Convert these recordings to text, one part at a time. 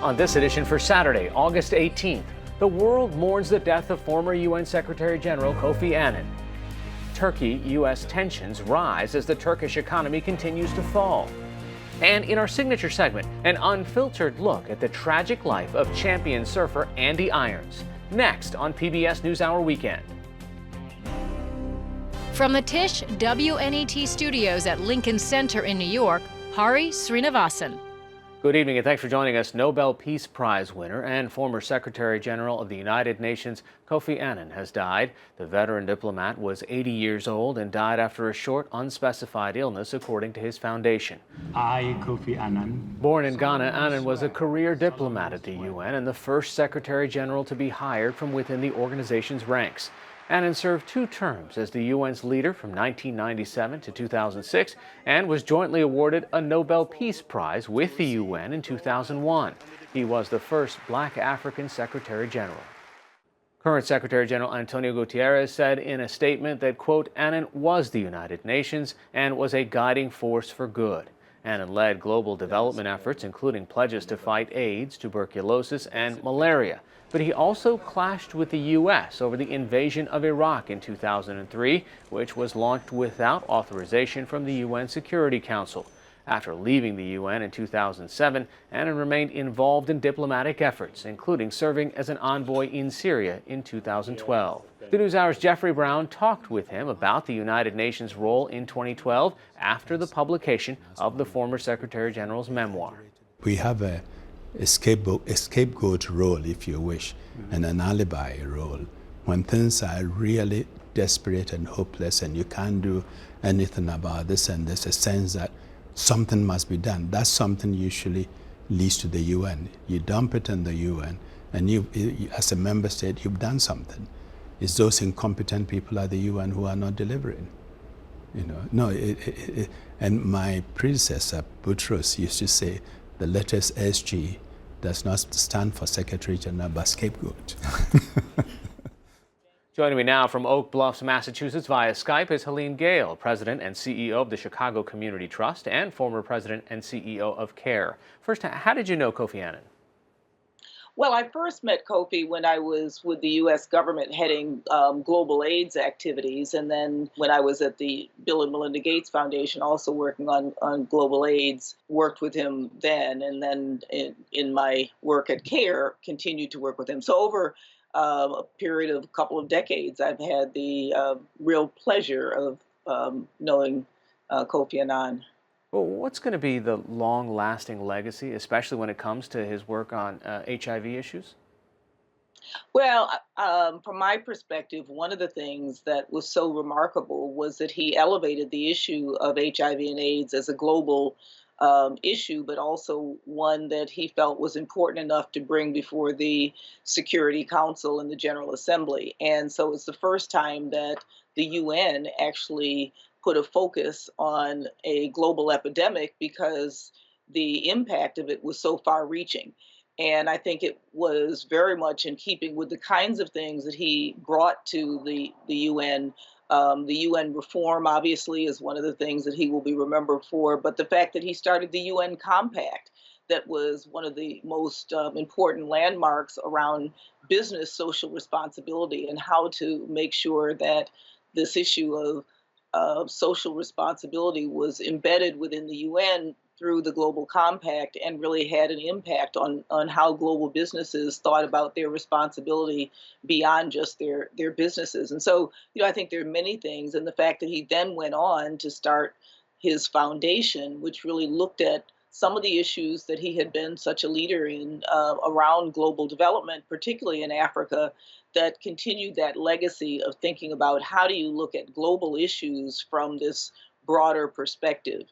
On this edition for Saturday, August 18th, the world mourns the death of former UN Secretary General Kofi Annan. Turkey-U.S. tensions rise as the Turkish economy continues to fall. And in our signature segment, an unfiltered look at the tragic life of champion surfer Andy Irons. Next on PBS NewsHour Weekend. From the Tisch WNET studios at Lincoln Center in New York, Hari Srinivasan. Good evening and thanks for joining us. Nobel Peace Prize winner and former Secretary General of the United Nations Kofi Annan has died. The veteran diplomat was 80 years old and died after a short, unspecified illness, according to his foundation. I, Kofi Annan. Born in Ghana, Annan was a career diplomat at the UN and the first Secretary General to be hired from within the organization's ranks. Annan served 2 terms as the UN's leader from 1997 to 2006 and was jointly awarded a Nobel Peace Prize with the UN in 2001. He was the first Black African Secretary General. Current Secretary General Antonio Guterres said in a statement that, quote, Annan was the United Nations and was a guiding force for good. Annan led global development efforts, including pledges to fight AIDS, tuberculosis, and malaria. But he also clashed with the U.S. over the invasion of Iraq in 2003, which was launched without authorization from the UN Security Council. After leaving the UN in 2007, Annan remained involved in diplomatic efforts, including serving as an envoy in Syria in 2012. The NewsHour's Jeffrey Brown talked with him about the United Nations role in 2012 after the publication of the former Secretary General's memoir. We have a scapegoat role, if you wish, and an alibi role. When things are really desperate and hopeless and you can't do anything about this and there's a sense that something must be done, that something usually leads to the UN. You dump it in the UN and you, as a member state, you've done something. It's those incompetent people at the UN who are not delivering. You know, no, and my predecessor, Boutros, used to say the letters SG does not stand for Secretary General, but scapegoat. Joining me now from Oak Bluffs, Massachusetts via Skype is Helene, Gayle, President and CEO of the Chicago Community Trust and former President and CEO of CARE. First, how did you know Kofi Annan? Well, I first met Kofi when I was with the U.S. government heading global AIDS activities, and then when I was at the Bill and Melinda Gates Foundation, also working on global AIDS, worked with him then, and then in my work at CARE, continued to work with him. So over a period of a couple of decades, I've had the real pleasure of knowing Kofi Annan. Well, what's going to be the long-lasting legacy, especially when it comes to his work on HIV issues? Well, from my perspective, one of the things that was so remarkable was that he elevated the issue of HIV and AIDS as a global issue, but also one that he felt was important enough to bring before the Security Council and the General Assembly. And so it's the first time that the UN actually put a focus on a global epidemic because the impact of it was so far-reaching. And I think it was very much in keeping with the kinds of things that he brought to the UN. The UN reform, obviously, is one of the things that he will be remembered for, but the fact that he started the UN Compact, that was one of the most important landmarks around business social responsibility and how to make sure that this issue of social responsibility was embedded within the UN through the Global Compact and really had an impact on how global businesses thought about their responsibility beyond just their businesses. And so, I think there are many things. And the fact that he then went on to start his foundation, which really looked at some of the issues that he had been such a leader in around global development, particularly in Africa, that continued that legacy of thinking about how do you look at global issues from this broader perspective.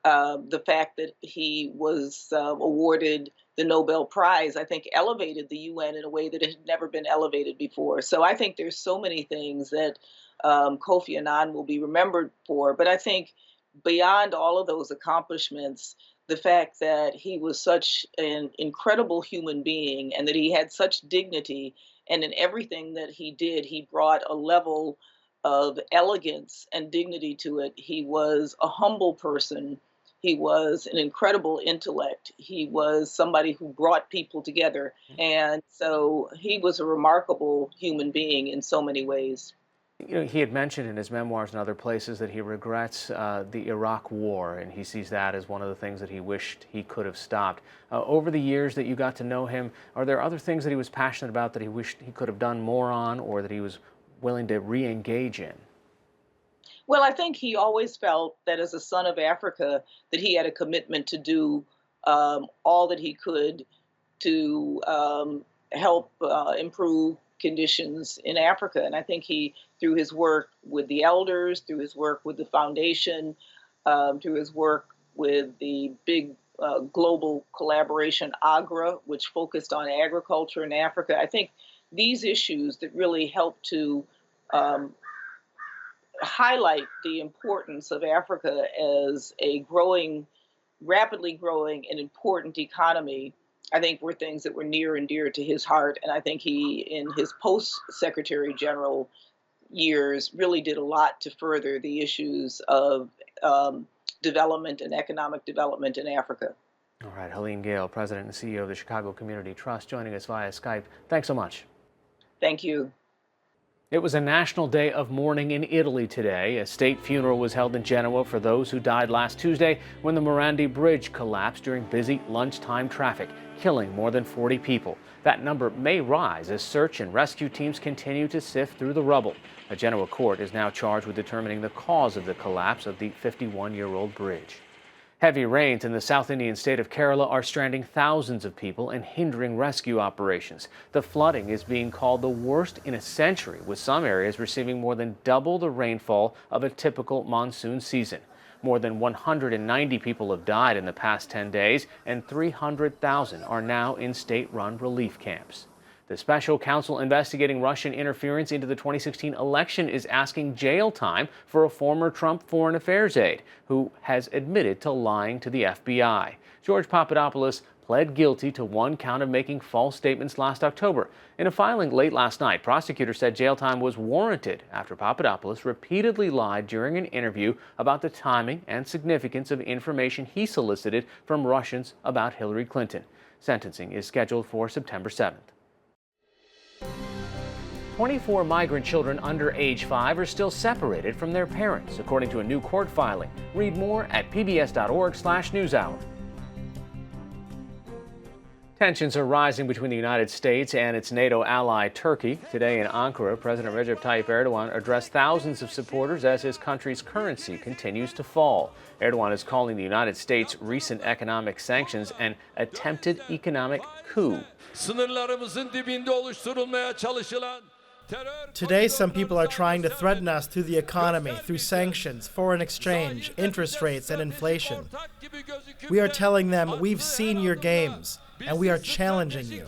The fact that he was awarded the Nobel Prize, I think, elevated the UN in a way that it had never been elevated before. So I think there's so many things that Kofi Annan will be remembered for. But I think beyond all of those accomplishments, the fact that he was such an incredible human being and that he had such dignity, and in everything that he did, he brought a level of elegance and dignity to it. He was a humble person. He was an incredible intellect. He was somebody who brought people together. And so he was a remarkable human being in so many ways. You know, he had mentioned in his memoirs and other places that he regrets the Iraq War, and he sees that as one of the things that he wished he could have stopped. Over the years that you got to know him, are there other things that he was passionate about that he wished he could have done more on, or that he was willing to re-engage in? Well, I think he always felt that as a son of Africa, that he had a commitment to do all that he could to help improve conditions in Africa. And I think he, through his work with the elders, through his work with the foundation, through his work with the big global collaboration, AGRA, which focused on agriculture in Africa, I think these issues that really help to highlight the importance of Africa as a growing, rapidly growing and important economy, I think were things that were near and dear to his heart. And I think he, in his post-Secretary General years, really did a lot to further the issues of development and economic development in Africa. All right, Helene Gayle, President and CEO of the Chicago Community Trust, joining us via Skype. Thanks so much. Thank you. It was a national day of mourning in Italy today. A state funeral was held in Genoa for those who died last Tuesday when the Morandi Bridge collapsed during busy lunchtime traffic, killing more than 40 people. That number may rise as search and rescue teams continue to sift through the rubble. A Genoa court is now charged with determining the cause of the collapse of the 51-year-old bridge. Heavy rains in the South Indian state of Kerala are stranding thousands of people and hindering rescue operations. The flooding is being called the worst in a century, with some areas receiving more than double the rainfall of a typical monsoon season. More than 190 people have died in the past 10 days, and 300,000 are now in state-run relief camps. The special counsel investigating Russian interference into the 2016 election is asking jail time for a former Trump foreign affairs aide who has admitted to lying to the FBI. George Papadopoulos pled guilty to one count of making false statements last October. In a filing late last night, prosecutors said jail time was warranted after Papadopoulos repeatedly lied during an interview about the timing and significance of information he solicited from Russians about Hillary Clinton. Sentencing is scheduled for September 7th. 24 migrant children under age 5 are still separated from their parents, according to a new court filing. Read more at pbs.org/newshour. Tensions are rising between the United States and its NATO ally Turkey. Today in Ankara, President Recep Tayyip Erdogan addressed thousands of supporters as his country's currency continues to fall. Erdogan is calling the United States' recent economic sanctions an attempted economic coup. Today, some people are trying to threaten us through the economy, through sanctions, foreign exchange, interest rates, and inflation. We are telling them, we've seen your games, and we are challenging you.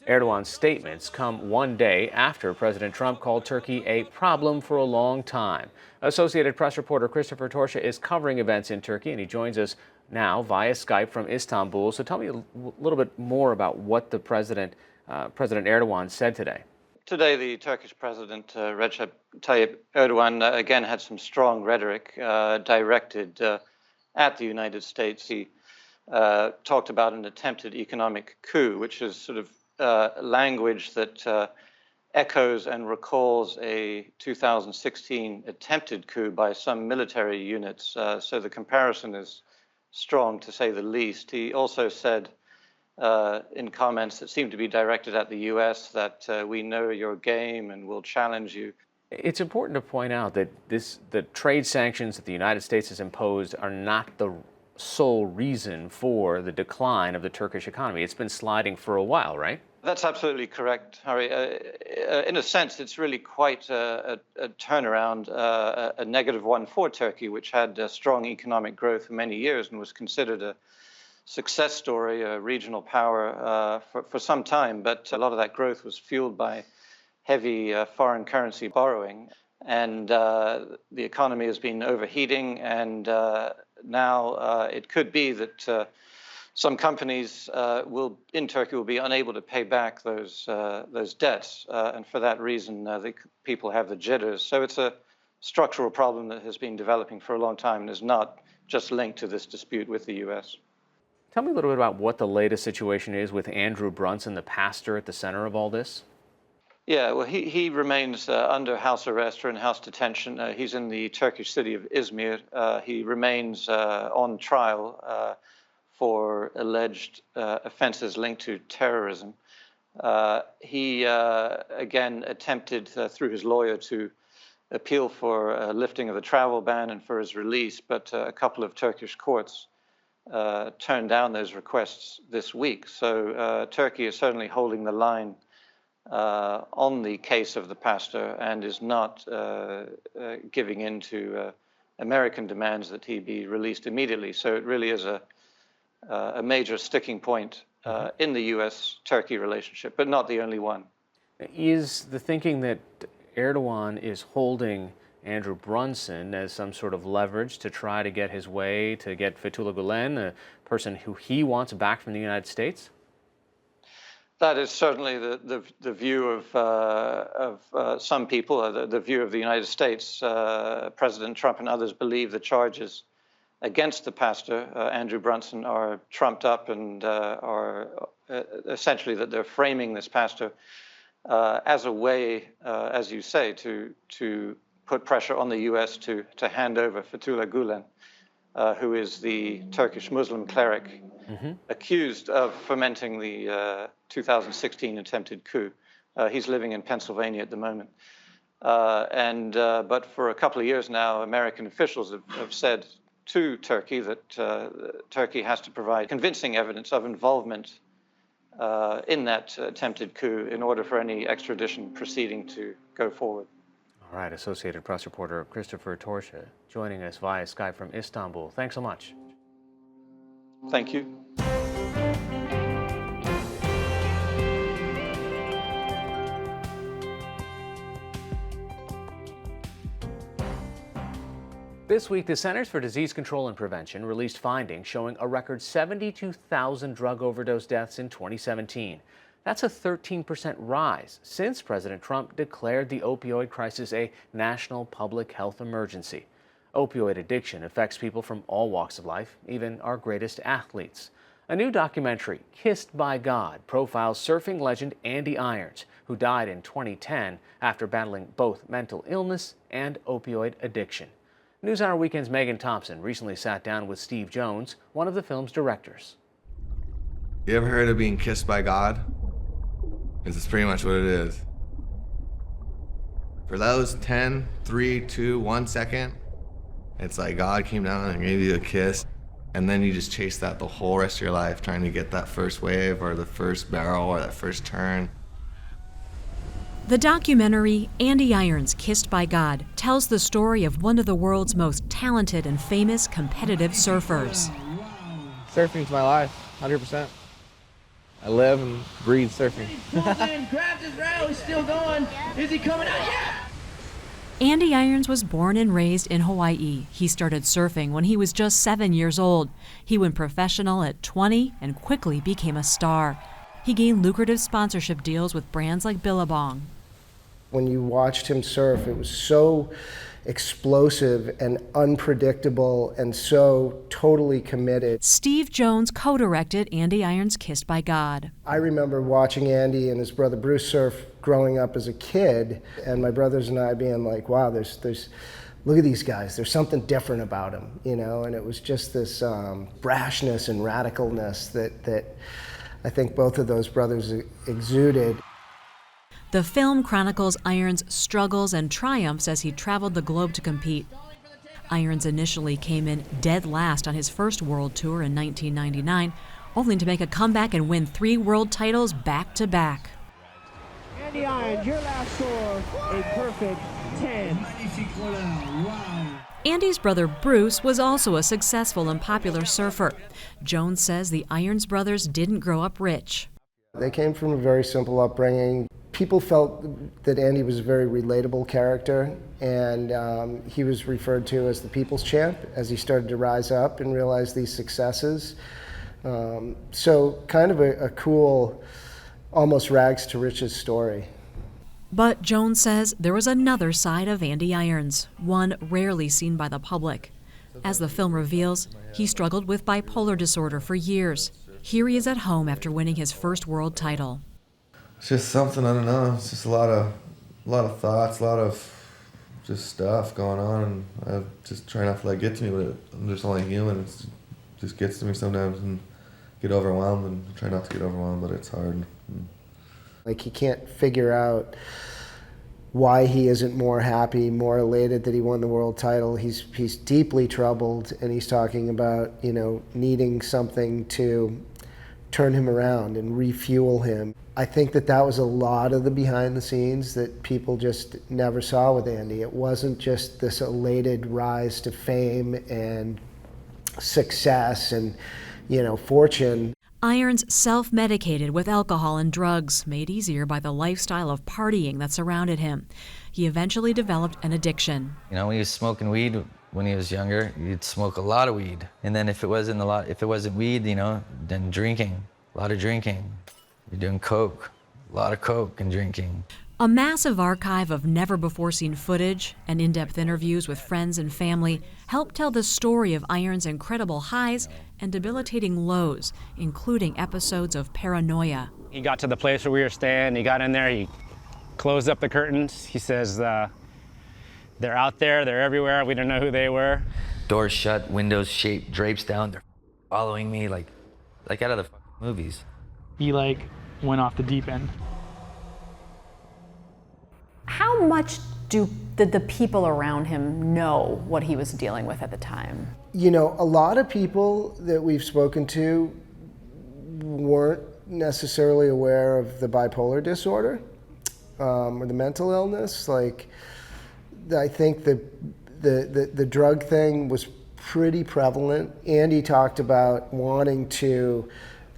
Erdogan's statements come one day after President Trump called Turkey a problem for a long time. Associated Press reporter Christopher Torsha is covering events in Turkey, and he joins us now via Skype from Istanbul. So tell me a little bit more about what the President Erdogan said today. Today, the Turkish President Recep Tayyip Erdogan again had some strong rhetoric directed at the United States. He talked about an attempted economic coup, which is sort of language that echoes and recalls a 2016 attempted coup by some military units. So the comparison is strong, to say the least. He also said in comments that seemed to be directed at the U.S. that we know your game and will challenge you. It's important to point out that the trade sanctions that the United States has imposed are not the sole reason for the decline of the Turkish economy. It's been sliding for a while, right? That's absolutely correct, Harry. In a sense, it's really quite a turnaround, a negative one for Turkey, which had strong economic growth for many years and was considered a success story, a regional power for some time. But a lot of that growth was fueled by heavy foreign currency borrowing. And the economy has been overheating. And now it could be that some companies in Turkey will be unable to pay back those debts. And for that reason, the people have the jitters. So it's a structural problem that has been developing for a long time and is not just linked to this dispute with the U.S. Tell me a little bit about what the latest situation is with Andrew Brunson, the pastor at the center of all this. Yeah, well, he remains under house arrest or in house detention. He's in the Turkish city of Izmir. He remains on trial for alleged offenses linked to terrorism. He, again, attempted through his lawyer to appeal for lifting of the travel ban and for his release, but a couple of Turkish courts turned down those requests this week. So Turkey is certainly holding the line on the case of the pastor and is not giving in to American demands that he be released immediately. So it really is a major sticking point in the U.S.-Turkey relationship, but not the only one. Is the thinking that Erdogan is holding Andrew Brunson as some sort of leverage to try to get his way, to get Fethullah Gulen, a person who he wants back from the United States? That is certainly the view of some people, the view of the United States. President Trump and others believe the charges against the pastor, Andrew Brunson, are trumped up and are essentially that they're framing this pastor as a way, as you say, to put pressure on the U.S. to hand over Fethullah Gulen, who is the Turkish Muslim cleric accused of fomenting the 2016 attempted coup. He's living in Pennsylvania at the moment. But for a couple of years now, American officials have said to Turkey that Turkey has to provide convincing evidence of involvement in that attempted coup in order for any extradition proceeding to go forward. All right, Associated Press reporter Christopher Torsha joining us via Skype from Istanbul. Thanks so much. Thank you. This week, the Centers for Disease Control and Prevention released findings showing a record 72,000 drug overdose deaths in 2017. That's a 13% rise since President Trump declared the opioid crisis a national public health emergency. Opioid addiction affects people from all walks of life, even our greatest athletes. A new documentary, Kissed by God, profiles surfing legend Andy Irons, who died in 2010 after battling both mental illness and opioid addiction. NewsHour Weekend's Megan Thompson recently sat down with Steve Jones, one of the film's directors. You ever heard of being kissed by God? This is pretty much what it is. For those 10, 3, 2, 1 second, it's like God came down and gave you a kiss, and then you just chase that the whole rest of your life, trying to get that first wave or the first barrel or that first turn. The documentary Andy Irons, Kissed by God, tells the story of one of the world's most talented and famous competitive surfers. Surfing's my life, 100%. I live and breathe surfing. Grabs his rail, he's still going. Is he coming out? Yeah! Andy Irons was born and raised in Hawaii. He started surfing when he was just 7 years old. He went professional at 20 and quickly became a star. He gained lucrative sponsorship deals with brands like Billabong. When you watched him surf, it was so explosive and unpredictable and so totally committed. Steve Jones co-directed Andy Irons' Kissed by God. I remember watching Andy and his brother Bruce surf growing up as a kid, and my brothers and I being like, wow, there's look at these guys, there's something different about them, you know, and it was just this brashness and radicalness that I think both of those brothers exuded. The film chronicles Irons' struggles and triumphs as he traveled the globe to compete. Irons initially came in dead last on his first world tour in 1999, only to make a comeback and win 3 world titles back-to-back. Andy Irons, your last score, a perfect 10. Andy's brother Bruce was also a successful and popular surfer. Jones says the Irons brothers didn't grow up rich. They came from a very simple upbringing. People felt that Andy was a very relatable character, and he was referred to as the people's champ as he started to rise up and realize these successes. So kind of a cool, almost rags to riches story. But Jones says there was another side of Andy Irons, one rarely seen by the public. As the film reveals, he struggled with bipolar disorder for years. Here he is at home after winning his first world title. It's just something, I don't know, it's just a lot of thoughts, a lot of just stuff going on, and I just try not to let it get to me, but I'm just only human. It just gets to me sometimes and get overwhelmed, and try not to get overwhelmed, but it's hard. Like, he can't figure out why he isn't more happy, more elated that he won the world title. He's deeply troubled, and he's talking about, you know, needing something to turn him around and refuel him. I think that was a lot of the behind the scenes that people just never saw with Andy. It wasn't just this elated rise to fame and success and, you know, fortune. Irons self-medicated with alcohol and drugs, made easier by the lifestyle of partying that surrounded him. He eventually developed an addiction. You know, when he was smoking weed when he was younger, he'd smoke a lot of weed. And then if it wasn't weed, you know, then drinking, a lot of drinking. You're doing coke, a lot of coke and drinking. A massive archive of never-before-seen footage and in-depth interviews with friends and family help tell the story of Irons' incredible highs and debilitating lows, including episodes of paranoia. He got to the place where we were staying, he got in there, he closed up the curtains. He says, they're out there, they're everywhere, we don't know who they were. Doors shut, windows shaped, drapes down, they're following me like out of the movies. He went off the deep end. How much did the people around him know what he was dealing with at the time? You know, a lot of people that we've spoken to weren't necessarily aware of the bipolar disorder or the mental illness. Like, I think the drug thing was pretty prevalent. Andy talked about wanting to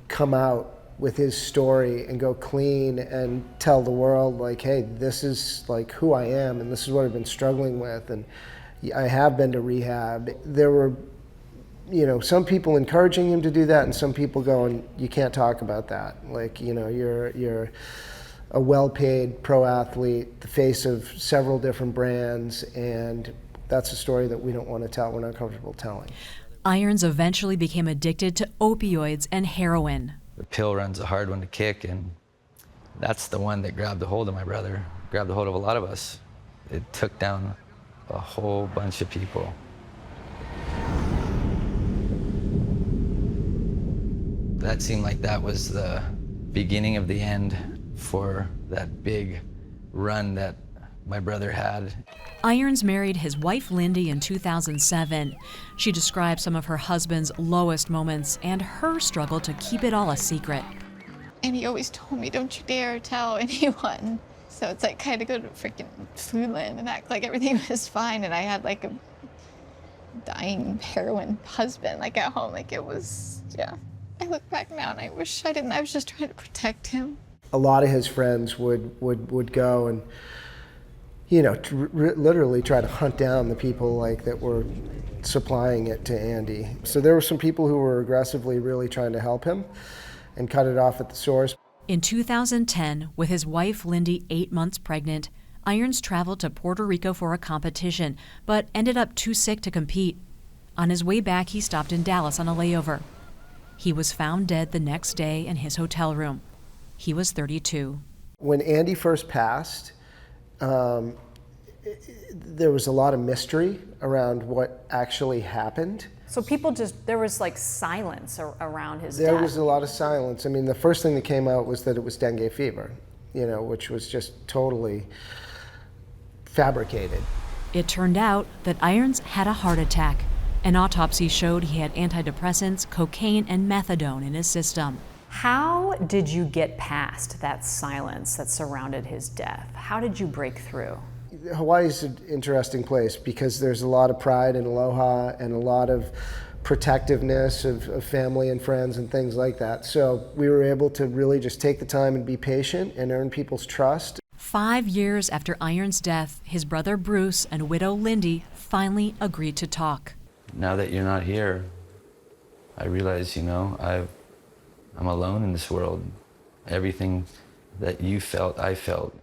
come out with his story and go clean and tell the world, like, hey, this is like who I am and this is what I've been struggling with, and I have been to rehab. There were, you know, some people encouraging him to do that and some people going, you can't talk about that. Like, you know, you're a well-paid pro athlete, the face of several different brands, and that's a story that we don't want to tell, we're not comfortable telling. Irons eventually became addicted to opioids and heroin. The pill run's a hard one to kick, and that's the one that grabbed a hold of my brother, grabbed a hold of a lot of us. It took down a whole bunch of people. That seemed like that was the beginning of the end for that big run that my brother had. Irons married his wife Lindy in 2007. She described some of her husband's lowest moments and her struggle to keep it all a secret. And he always told me, don't you dare tell anyone. So it's like kind of go to freaking Foodland and act like everything was fine. And I had like a dying heroin husband like at home. Like it was, yeah. I look back now and I wish I didn't. I was just trying to protect him. A lot of his friends would go and, you know, literally try to hunt down the people like that were supplying it to Andy. So there were some people who were aggressively really trying to help him and cut it off at the source. In 2010, with his wife Lindy 8 months pregnant, Irons traveled to Puerto Rico for a competition, but ended up too sick to compete. On his way back, he stopped in Dallas on a layover. He was found dead the next day in his hotel room. He was 32. When Andy first passed, there was a lot of mystery around what actually happened. So people there was like silence around his death. There was a lot of silence. I mean, the first thing that came out was that it was dengue fever, you know, which was just totally fabricated. It turned out that Irons had a heart attack. An autopsy showed he had antidepressants, cocaine, and methadone in his system. How did you get past that silence that surrounded his death? How did you break through? Hawaii's an interesting place because there's a lot of pride and aloha and a lot of protectiveness of family and friends and things like that. So we were able to really just take the time and be patient and earn people's trust. 5 years after Irons' death, his brother Bruce and widow Lindy finally agreed to talk. Now that you're not here, I realize, you know, I'm alone in this world. Everything that you felt, I felt.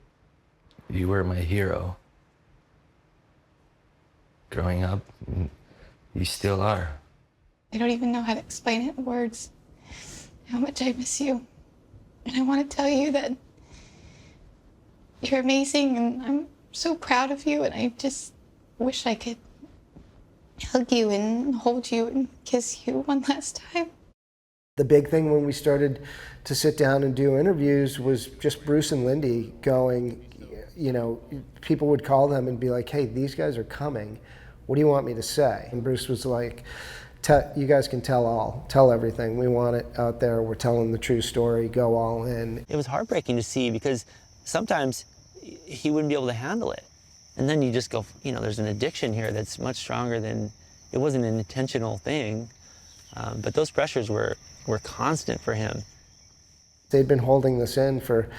You were my hero. Growing up, You still are. I don't even know how to explain it in words, how much I miss you. And I want to tell you that you're amazing, and I'm so proud of you, and I just wish I could hug you and hold you and kiss you one last time. The big thing when we started to sit down and do interviews was just Bruce and Lindy going, you know, people would call them and be like, hey, these guys are coming. What do you want me to say? And Bruce was like, you guys can tell everything. We want it out there. We're telling the true story. Go all in. It was heartbreaking to see because sometimes he wouldn't be able to handle it. And then you just go, you know, there's an addiction here that's much stronger than, it wasn't an intentional thing. But those pressures were constant for him. They'd been holding this in for,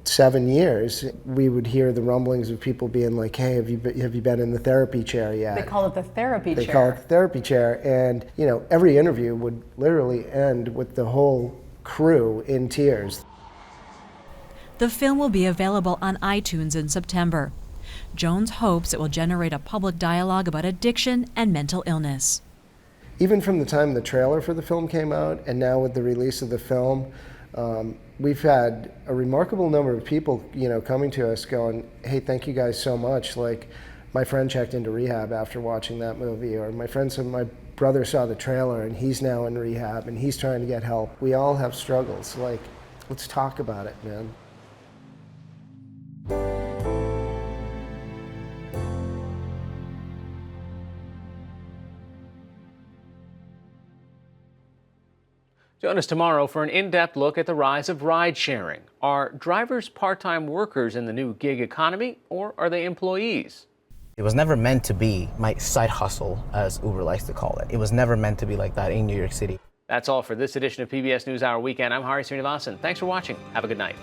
7 years. We would hear the rumblings of people being like, hey, have you been in the therapy chair yet? They call it the therapy chair. They call it the therapy chair. And, every interview would literally end with the whole crew in tears. The film will be available on iTunes in September. Jones hopes it will generate a public dialogue about addiction and mental illness. Even from the time the trailer for the film came out and now with the release of the film, we've had a remarkable number of people, coming to us going, hey, thank you guys so much. Like, my friend checked into rehab after watching that movie, or my friend said my brother saw the trailer and he's now in rehab and he's trying to get help. We all have struggles. Like, let's talk about it, man. Join us tomorrow for an in-depth look at the rise of ride-sharing. Are drivers part-time workers in the new gig economy, or are they employees? It was never meant to be my side hustle, as Uber likes to call it. It was never meant to be like that in New York City. That's all for this edition of PBS NewsHour Weekend. I'm Hari Srinivasan. Thanks for watching. Have a good night.